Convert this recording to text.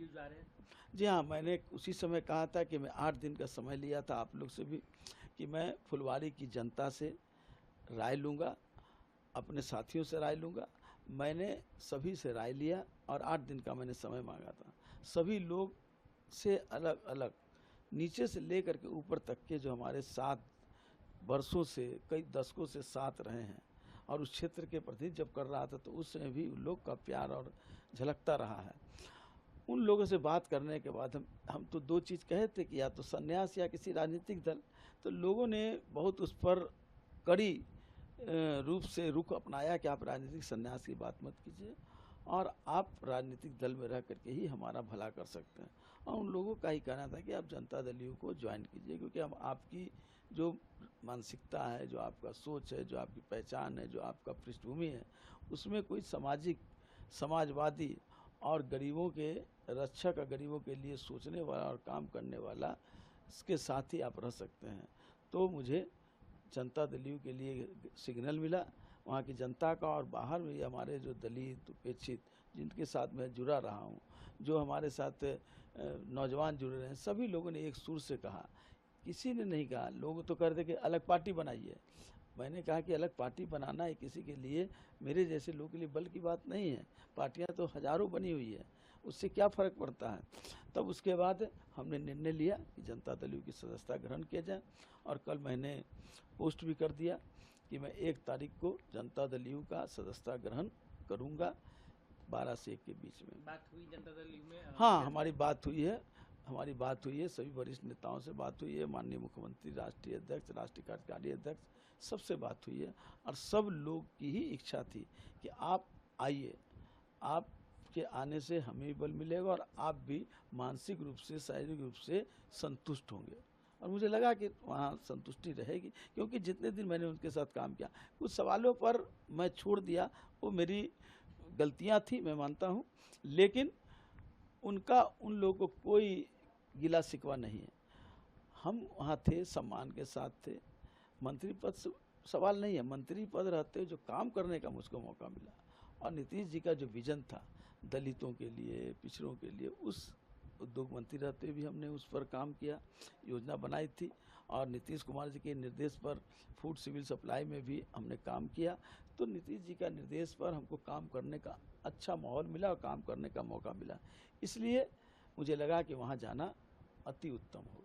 क्यों जा रहे हैं? जी हाँ, मैंने उसी समय कहा था कि मैं 8 दिन का समय लिया था आप लोग से भी, कि मैं फुलवारी की जनता से राय लूँगा, अपने साथियों से राय लूँगा। मैंने सभी से राय लिया और 8 दिन का मैंने समय मांगा था। सभी लोग से अलग अलग, नीचे से लेकर के ऊपर तक के, जो हमारे 7 वर्षों से, कई दशकों से साथ रहे हैं और उस क्षेत्र के प्रति जब कर रहा था तो उस समय भी उन लोग का प्यार और झलकता रहा है। उन लोगों से बात करने के बाद हम तो 2 चीज़ कहे थे कि या तो संन्यास या किसी राजनीतिक दल। तो लोगों ने बहुत उस पर कड़ी रूप से रुख अपनाया कि आप राजनीतिक संन्यास की बात मत कीजिए और आप राजनीतिक दल में रह करके ही हमारा भला कर सकते हैं। और उन लोगों का ही कहना था कि आप जनता दल यू को ज्वाइन कीजिए, क्योंकि हम आपकी जो मानसिकता है, जो आपका सोच है, जो आपकी पहचान है, जो आपका पृष्ठभूमि है, उसमें कोई सामाजिक, समाजवादी और गरीबों के रक्षक, गरीबों के लिए सोचने वाला और काम करने वाला, इसके साथ ही आप रह सकते हैं। तो मुझे जनता दल यू के लिए सिग्नल मिला, वहाँ की जनता का, और बाहर भी हमारे जो दलित, उपेक्षित, जिनके साथ मैं जुड़ा रहा हूँ, जो हमारे साथ नौजवान जुड़े रहे हैं, सभी लोगों ने एक सुर से कहा। किसी ने नहीं कहा, लोग तो कर दे कि अलग पार्टी बनाइए। मैंने कहा कि अलग पार्टी बनाना है किसी के लिए, मेरे जैसे लोगों के लिए बल की बात नहीं है। पार्टियां तो हजारों बनी हुई है, उससे क्या फ़र्क पड़ता है। तब उसके बाद हमने निर्णय लिया कि जनता दल यू की सदस्यता ग्रहण किया जाए और कल मैंने पोस्ट भी कर दिया कि मैं 1 तारीख को जनता दल यू का सदस्यता ग्रहण करूँगा 12 से 1 के बीच में। बात हुई जनता दल यू में? हाँ, हमारी बात हुई है, सभी वरिष्ठ नेताओं से बात हुई है, माननीय मुख्यमंत्री, राष्ट्रीय अध्यक्ष, राष्ट्रीय कार्यकारी अध्यक्ष, सबसे बात हुई है और सब लोग की ही इच्छा थी कि आप आइए, आपके आने से हमें भी बल मिलेगा और आप भी मानसिक रूप से, शारीरिक रूप से संतुष्ट होंगे। और मुझे लगा कि वहाँ संतुष्टि रहेगी, क्योंकि जितने दिन मैंने उनके साथ काम किया, कुछ सवालों पर मैं छोड़ दिया, वो मेरी गलतियाँ थी, मैं मानता हूँ, लेकिन उनका उन लोगों को कोई गिला शिकवा नहीं है। हम वहाँ थे, सम्मान के साथ थे। मंत्री पद सवाल नहीं है, मंत्री पद रहते हुए जो काम करने का मुझको मौका मिला और नीतीश जी का जो विजन था दलितों के लिए, पिछड़ों के लिए, उस उद्योग मंत्री रहते हुए भी हमने उस पर काम किया, योजना बनाई थी और नीतीश कुमार जी के निर्देश पर फूड सिविल सप्लाई में भी हमने काम किया। तो नीतीश जी का निर्देश पर हमको काम करने का अच्छा माहौल मिला और काम करने का मौका मिला, इसलिए मुझे लगा कि वहाँ जाना अति उत्तम होगा।